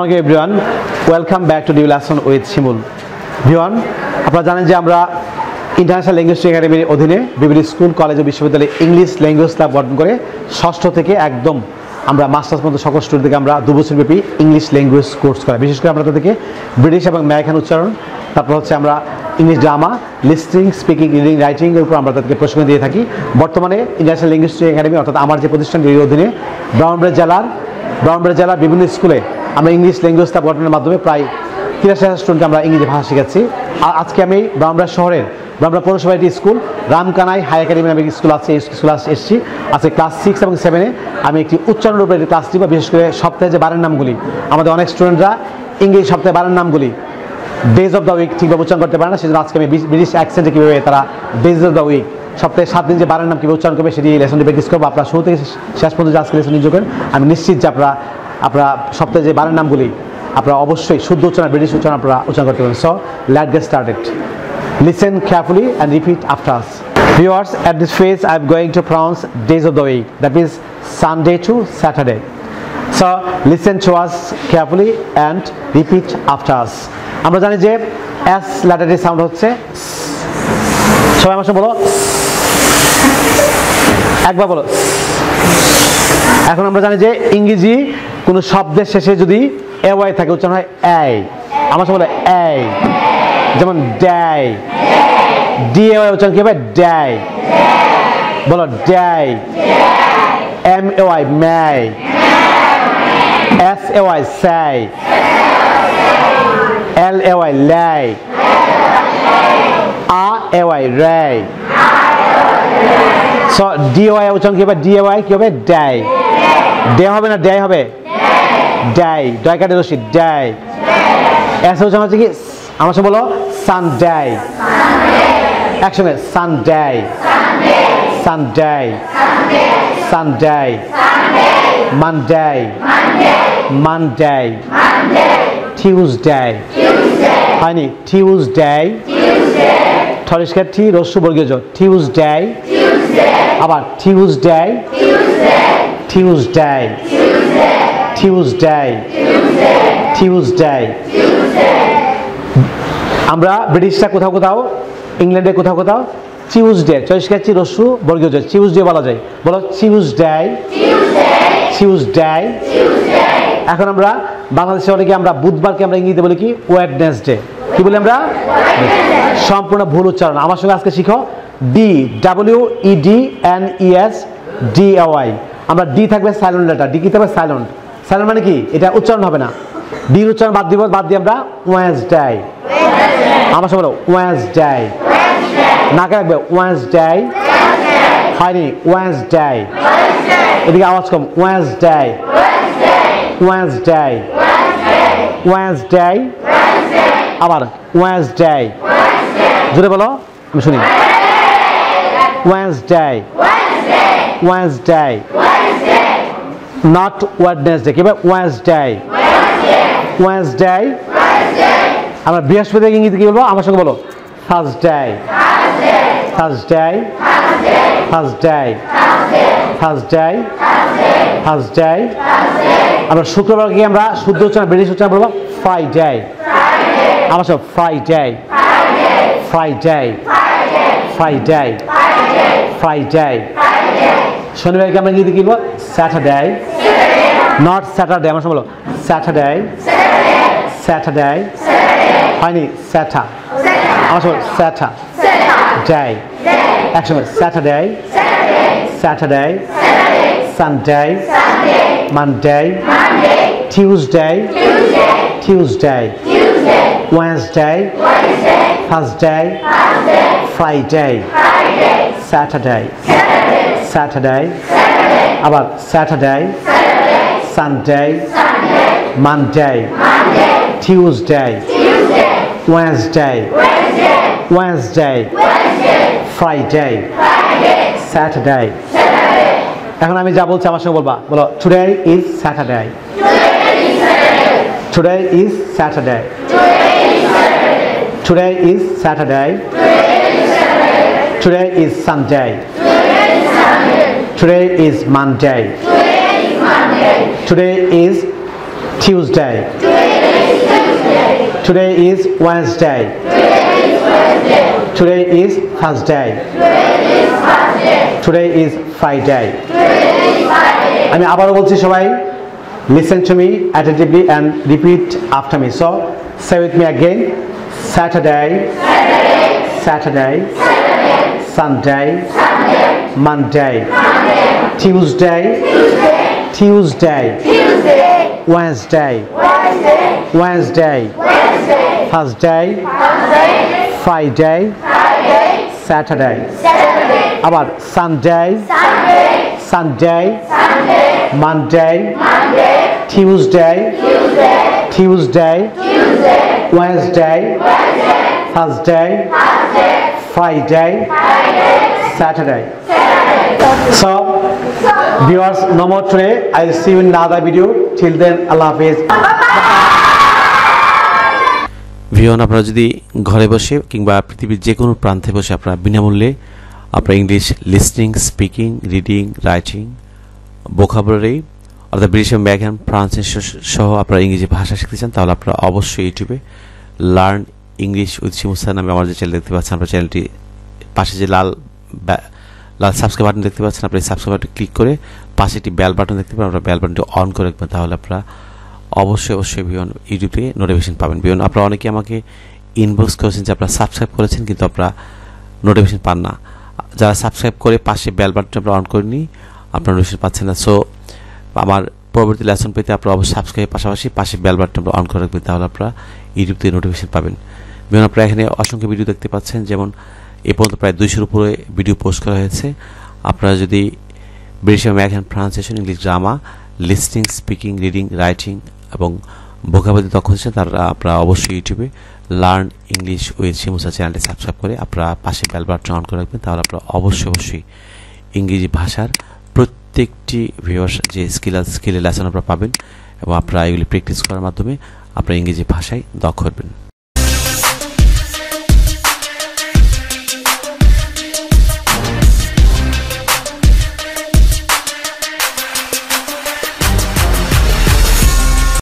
Assalamu alaikum everyone. Welcome back to the lesson with Shimul. Everyone, আপনারা জানেন যে আমরা ইন্টারন্যাশনাল ল্যাঙ্গুয়েজ একাডেমির অধীনে বিভিন্ন স্কুল কলেজ ও বিশ্ববিদ্যালয়ে ইংলিশ ল্যাঙ্গুয়েজ ক্লাব গঠন করে ষষ্ঠ থেকে একদম আমরা মাস্টার্স পর্যন্ত সকল স্টুডেন্টকে আমরা 2 বছরব্যাপী ইংলিশ ল্যাঙ্গুয়েজ কোর্স করাই। বিশেষ করে আমরা তাদেরকে ব্রিটিশ এবং আমেরিকান উচ্চারণ, তারপর হচ্ছে আমরা English grammar, listening, speaking, reading, writing এর উপর আমরা তাদেরকে প্রশিক্ষণ দিয়ে থাকি। বর্তমানে ইন্টারন্যাশনাল ল্যাঙ্গুয়েজ একাডেমি অর্থাৎ আমার যে প্রতিষ্ঠানটির অধীনে ব্রাউনবাড়িয়া জেলার বিভিন্ন স্কুলে আমরা ইংলিশ ল্যাঙ্গুয়েজ ক্লাব গঠনের মাধ্যমে প্রায় 83,000 স্টুডেন্টকে আমরা ইংরেজি ভাষা শেখাচ্ছি। আর আজকে আমি ব্রাউনবাড়িয়া শহরের ব্রাউনবাড়িয়া পৌরসভার একটি স্কুল রামকানাই হাই একাডেমি নামে স্কুল আছে, এই স্কুলে এসেছি। আজকে ক্লাস 6 এবং 7-এ আমি একটি উচ্চারণের উপরে একটি ক্লাস দিব। বিশেষ করে সপ্তাহে যে বারের নামগুলি, আমাদের অনেক স্টুডেন্টরা ইংরেজি সপ্তাহে বারের নামগুলি ডেজ অফ দ্য উইক ঠিকভাবে উচ্চারণ করতে পারে না, সেজন্য আজকে আমি ব্রিটিশ অ্যাকসেন্টে কীভাবে তারা ডেজ অফ দ্য উইক সপ্তাহে 7 দিন যে বারের নাম কীভাবে উচ্চারণ করবে সেটি লেসনটি প্র্যাকটিস করবো। আপনারা শুরু থেকে শেষ পর্যন্ত আজকে লেসন এনজয় করেন। আমি নিশ্চিত যে আপনারা সপ্তাহে যে বারের নামগুলি আপনারা অবশ্যই শুদ্ধ উচ্চারণ, ব্রিটিশ উচ্চারণ আপনারা উচ্চারণ করতে পারেন। So let's get started. Listen carefully and repeat after us. Viewers, at this phase I am going to pronounce days of the week, that is Sunday to Saturday. So listen to us carefully and repeat after us. আমরা জানি যে S লেটারের sound হচ্ছে, সবাই আমার সাথে বলো, একবার বলো। এখন আমরা জানি যে ইংরেজি কোনো শব্দের শেষে যদি ay থাকে উচ্চারণ হয় এই। আমার সাথে বলো এই, যেমন ডাই, DAY উচ্চারণ কি হবে? ডাই। বলো die. MAY may, SAY say, LAY lay, RAY ray। So DAY উচ্চারণ কি হবে? DAY কি হবে? ডাই। ডে হবে না ডাই হবে? ডাই। ডয় কাটে রশি ডাই। এস উচ্চারণ হচ্ছে কি? আমার সাথে বলো সানডে। একসঙ্গে Sunday, Sunday, Sunday, Monday, Monday, Tuesday, হয়নি? টিউজডে, থরিষ্কার টি রস্যু বর্গীয় জ, টিউজডে, আবার টিউজডে, টিউজডে, টিউজডে, টিউজডে। আমরা ব্রিটিশরা কোথাও কোথাও, ইংল্যান্ডে কোথাও কোথাও টিউজডে, চয়েসকাচ্ছি রস্যু বর্গীয় জ, টিউজডে বলা যায়। বলো টিউজডে, টিউজডে। এখন আমরা বাংলাদেশে অনেকে আমরা বুধবারকে আমরা ইংরেজিতে বলি কি? ওয়েডনেসডে। কি বলি আমরা? সম্পূর্ণ ভুল উচ্চারণ। আমার সঙ্গে আজকে শিখো WEDNESDAY। আমরা ডি থাকবে সাইলেন্ট লেটার, ডি কি থাকবে? সাইলেন্ট। সাইলেন্ট মানে কি? এটা উচ্চারণ হবে না, ডি উচ্চারণ বাদ দিয়ে আমরা ওয়েডনেসডে। আমার সঙ্গে বলো ওয়েডনেসডে। নাকে রাখবে ওয়েডনেসডে, হয়নি? ওয়েডনেসডে। এদিকে আওয়াজ কম, ওয়েডনেসডে, ওয়েডনেসডে, ওয়েডনেসডে, আবার ওয়েডনেসডে। জোরে বলো, আমি শুনি। Wednesday, Wednesday, not Wednesday. কি বলে? Wednesday, Wednesday. আমরা বৃহস্পতিকে ইংরেজিতে কি বলবো? আমার সঙ্গে বলো Thursday, Thursday, Thursday, Thursday, Thursday. আমরা শুক্রবারকে আমরা শুদ্ধ উচ্চারণ, ব্রিটিশ উচ্চারণ বলবো ফ্রাইডে। আমার সঙ্গে ফ্রাইডে, ফ্রাইডে, ফ্রাইডে, ফ্রাইডে। শনিবারকে আমরা ইংরেজিতে কি বলবো? Saturday, not Saturday. আমার সঙ্গে বলো স্যাটারডে, স্যাটারডে, হয়নি? স্যাটা। আমার সঙ্গে স্যাটা, ডে। একসঙ্গে Saturday, Saturday, Sunday, Monday, Tuesday, Tuesday, Wednesday, Thursday, Friday, Saturday, Saturday, আবার Saturday, Sunday, Monday, Tuesday, Wednesday, Wednesday, Friday, Saturday. এখন আমি যা বলছি আমার সঙ্গে বলবা, বলো today is Saturday, today is Saturday, today is Saturday, today is Sunday, today is Monday, today is Tuesday. Today is Wednesday. Today is Thursday. Today is Friday. আমি আবারও বলছি সবাই, listen to me attentively and repeat after me. So say with me again. Saturday, Saturday, Sunday, Monday, Tuesday, Tuesday, Wednesday, Wednesday, Thursday, Friday, Saturday. আবার Sunday, Sunday, Monday, Tuesday, Tuesday, Wednesday, Thursday, Friday, Saturday. So, viewers, no more today. I'll see you in another video. Till then, Allah Hafiz. Viewer, আপনারা যদি ঘরে বসে কিংবা পৃথিবীর যে কোনো প্রান্তে বসে আপনারা বিনামূল্যে আপনারা English listening, speaking, reading, writing, vocabulary অর্থাৎ ব্রিটিশ এবং ব্যাকরণ, ফ্রান্স সহ আপনারা ইংরেজি ভাষা শিখতে চান, তাহলে আপনারা অবশ্যই ইউটিউবে learn English with Shimu sir নামে আমার যে চ্যানেল দেখতে পাচ্ছেন, আপনার চ্যানেলটি পাশে যে লাল সাবস্ক্রাইব বাটন দেখতে পাচ্ছেন, আপনি সাবস্ক্রাইব বাটন ক্লিক করে পাশে একটি বেল বাটন দেখতে পাবেন, আপনারা বেল বাটনটি অন করে রাখবেন, তাহলে আপনারা অবশ্যই ভিউয়ার ইউটিউবে নোটিফিকেশন পাবেন। ভিউয়ার, আপনারা অনেকে আমাকে ইনবক্স করেছেন যে আপনারা সাবস্ক্রাইব করেছেন কিন্তু আপনারা নোটিফিকেশন পান না। যারা সাবস্ক্রাইব করে পাশে বেল বাটনটা আপনারা অন করেনি, আপনারা নোটিফিকেশন পাচ্ছেন না। সো আমার পরবর্তী লেসন পেতে আপনারা অবশ্যই সাবস্ক্রাইবের পাশাপাশি পাশে বেল বাটনটা আপনারা অন করে রাখবেন, তাহলে আপনারা ইউটিউব থেকে নোটিফিকেশন পাবেন। ভিউয়ার, আপনারা এখানে অসংখ্য ভিডিও দেখতে পাচ্ছেন, যেমন এ পর্যন্ত প্রায় 200-র উপরে ভিডিও পোস্ট করা হয়েছে। আপনারা যদি ব্রিটিশ এবং American pronunciation, English grammar, listening, speaking, reading, writing এবং ভোকাবুলারি দক্ষ হচ্ছেন, তারা আপনারা অবশ্যই ইউটিউবে learn English with Shimu sir চ্যানেলটি সাবস্ক্রাইব করে আপনারা পাশে বেল বাটন অন করে রাখবেন, তাহলে আপনারা অবশ্যই ইংরেজি ভাষার প্রত্যেকটি ভিউয়ার্স যে স্কিলের লেসন আপনারা পাবেন এবং আপনারা এগুলি প্র্যাকটিস করার মাধ্যমে আপনারা ইংরেজি ভাষায় দক্ষ হবেন।